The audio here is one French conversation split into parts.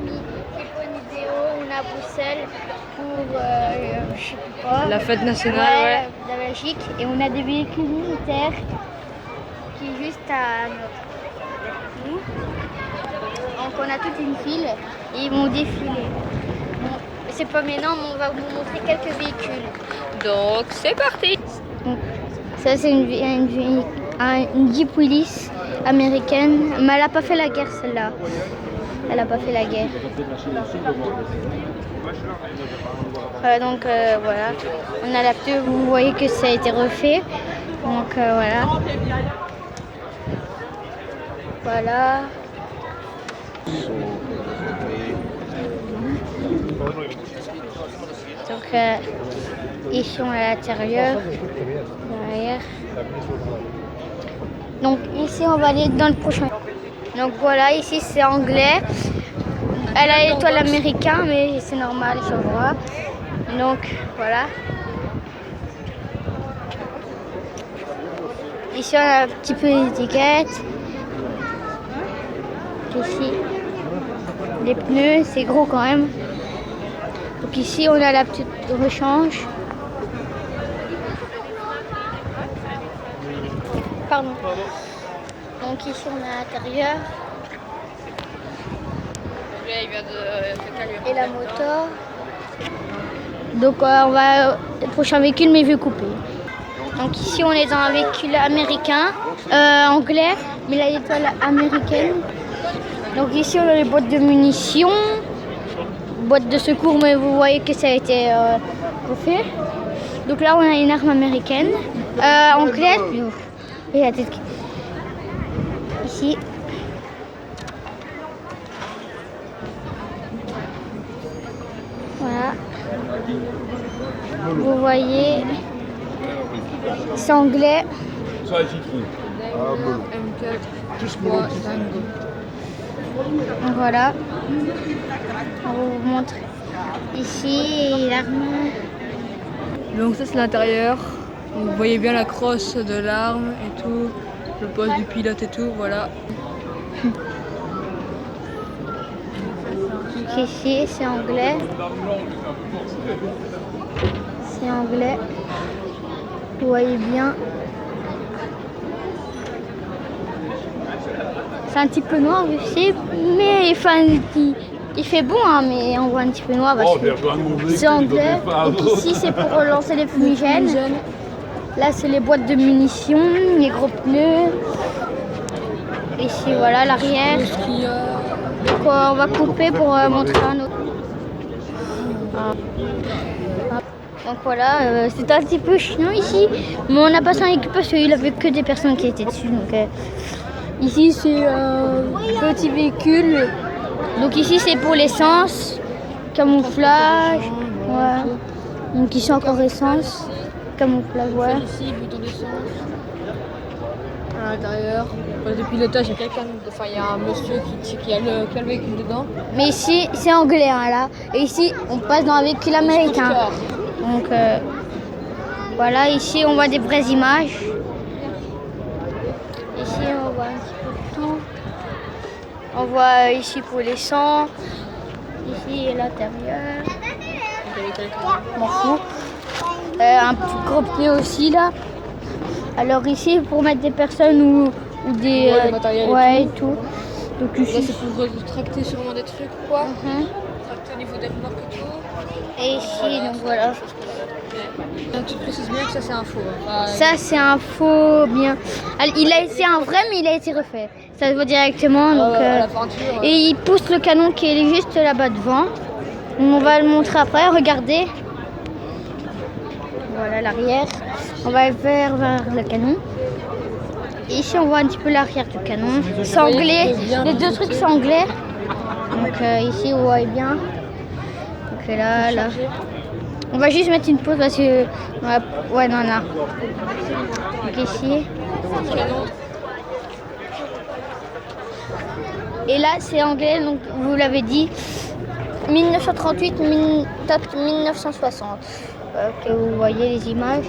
famille qui prend une vidéo, on a Bruxelles pour, je sais plus quoi. La fête nationale, de la Belgique. Et on a des véhicules militaires qui est juste à nous. Donc on a toute une file et ils vont défiler. Bon, c'est pas maintenant, mais on va vous montrer quelques véhicules. Donc c'est parti. Donc, ça c'est une Jeep Willys américaine, mais elle n'a pas fait la guerre celle-là. Elle n'a pas fait la guerre. Donc voilà, on a la pneu, vous voyez que ça a été refait. Donc voilà. Voilà. Donc ici on est à l'intérieur, derrière. Donc ici on va aller dans le prochain. Donc voilà, ici c'est anglais. Elle a l'étoile américain, mais c'est normal, je vois. Donc voilà. Ici on a un petit peu d'étiquettes. Ici les pneus, c'est gros quand même. Donc ici on a la petite rechange. Pardon. Donc ici on est à l'intérieur. Et la moto. Donc on va le prochain véhicule mais vu couper. Donc ici on est dans un véhicule américain, anglais, mais là l'étoile américaine. Donc ici on a les boîtes de munitions, boîtes de secours, mais vous voyez que ça a été refait. Donc là on a une arme américaine, anglaise. Et la tête ici. Voilà. Vous voyez, c'est anglais. Voilà. On vous montre ici l'arme. Donc ça c'est l'intérieur. Vous voyez bien la crosse de l'arme et tout, le poste du pilote et tout, voilà. Donc ici c'est anglais. C'est anglais. Vous voyez bien. C'est un petit peu noir aussi, mais enfin, il fait bon, hein, mais on voit un petit peu noir parce que c'est anglais. Donc ici c'est pour relancer les fumigènes. Là c'est les boîtes de munitions, les gros pneus. Ici voilà l'arrière. Donc on va couper pour montrer un autre. Donc voilà, c'est un petit peu chiant ici, mais on n'a pas son équipe parce qu'il n'y avait que des personnes qui étaient dessus. Donc ici c'est un petit véhicule. Donc ici c'est pour l'essence, camouflage. Ouais. Donc ici encore essence, camouflage. Ouais. Ici, bouton d'essence. À l'intérieur, poste de pilotage, il y a quelqu'un, enfin il y a un monsieur qui a le véhicule dedans. Mais ici c'est anglais hein, là, et ici on passe dans un véhicule américain. Donc voilà, ici on voit des vraies images. Ici on voit un petit peu de tout. On voit ici pour les sangs. Ici l'intérieur. M'en fous. Un petit gros pneu aussi là. Alors ici pour mettre des personnes ou des ouais, et tout. Donc ici là c'est pour tracter sûrement des trucs ou quoi. Tracter au niveau des remorques et tout. Et ici donc voilà. Tu précises bien que ça c'est un faux. Hein. Ça c'est un faux bien. C'est un vrai mais il a été refait. Ça se voit directement. Donc, la peinture, et il pousse le canon qui est juste là-bas devant. On va le montrer après, regardez. Voilà l'arrière. On va le faire vers le canon. Et ici on voit un petit peu l'arrière du canon. C'est anglais. Les deux trucs sont anglais. Donc ici vous voyez bien. Donc là. On va juste mettre une pause parce que... Ouais, non. Donc ici. Et là, c'est anglais, donc vous l'avez dit. 1938-1960. Que vous voyez les images.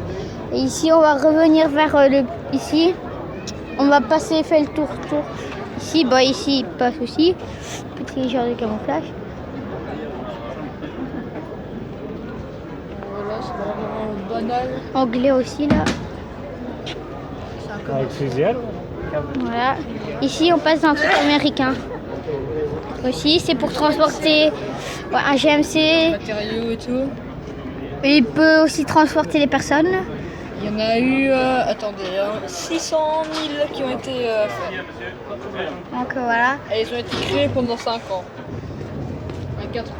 Et ici, on va revenir vers ici. On va passer, faire le tour. Ici, ici, il passe aussi. Petit genre de camouflage. c'est vraiment banal. Anglais aussi là. Avec Fusiel. Voilà. Ici, on passe dans un truc américain. Aussi, c'est pour transporter un GMC. Matériaux et tout. Et il peut aussi transporter les personnes. Il y en a eu, attendez, 600 000 qui ont été faits. Donc voilà. Et ils ont été créés pendant 5 ans. 4 ans.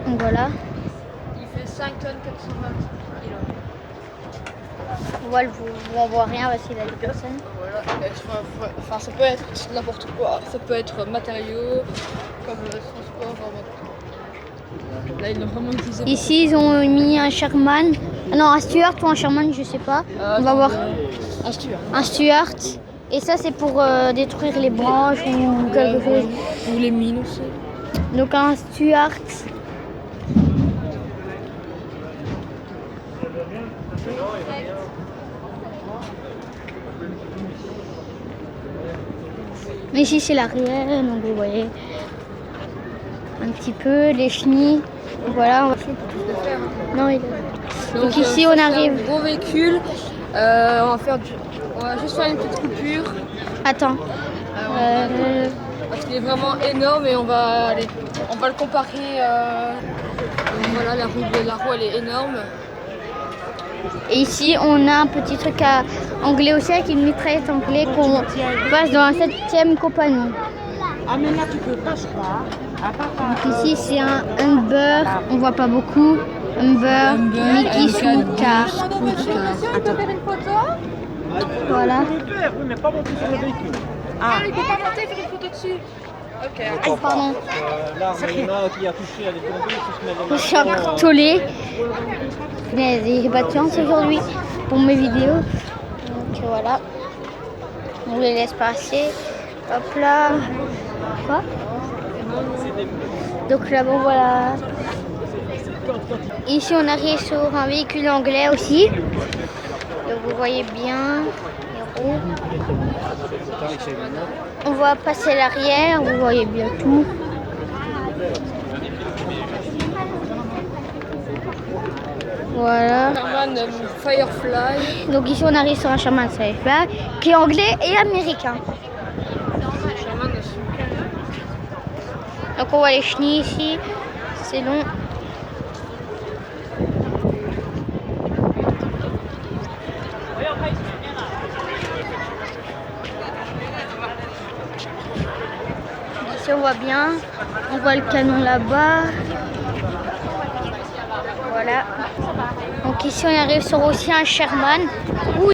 Donc voilà. Il fait 5 tonnes 420 kilos. Voilà, on voit rien parce qu'il a des personnes. Voilà. Enfin, ça peut être n'importe quoi. Ça peut être matériaux, comme transport. Là, ils l'ont vraiment utilisé. Ici, ils ont mis un Sherman. Non, un Stuart ou un Sherman, je sais pas. On va voir. Un Stuart. Un Stuart. Et ça, c'est pour détruire les branches ou quelque chose. Ou les mines aussi. Donc un Stuart. Ici, c'est l'arrière. Donc vous voyez un petit peu les chenilles. Voilà. On va... Non, il... Donc ici, on arrive. Un gros véhicule. On va juste faire une petite coupure. Attends. Parce qu'il est vraiment énorme et on va le comparer. Donc voilà, la roue elle est énorme. Et ici, on a un petit truc anglais aussi avec une mitraillette anglais qu'on passe dans la 7e compagnie. Ah mais là tu peux pas ça. Donc ici, c'est un Humber. On voit pas beaucoup. Humber Mickey Scooter. Voilà. Oui, mais pas monter sur le véhicule. Ah, Il peut pas monter, faire une photo dessus. Ok. Oh, pardon. Là, il y en a qui a touché, elle est tombée, il se met Je suis encore tollée. J'ai des patience aujourd'hui pour mes vidéos. Donc voilà. On les laisse passer. Hop là. Quoi? Donc là, bon voilà. Ici, on arrive sur un véhicule anglais aussi. Donc vous voyez bien les roues. On va passer l'arrière. Vous voyez bien tout. Voilà. Sherman Firefly. Donc ici on arrive sur un Sherman Firefly qui est anglais et américain. Sherman aussi. Donc on voit les chenilles ici. C'est long. Ici on voit bien. On voit le canon là-bas. Voilà. Donc ici on arrive sur aussi un Sherman.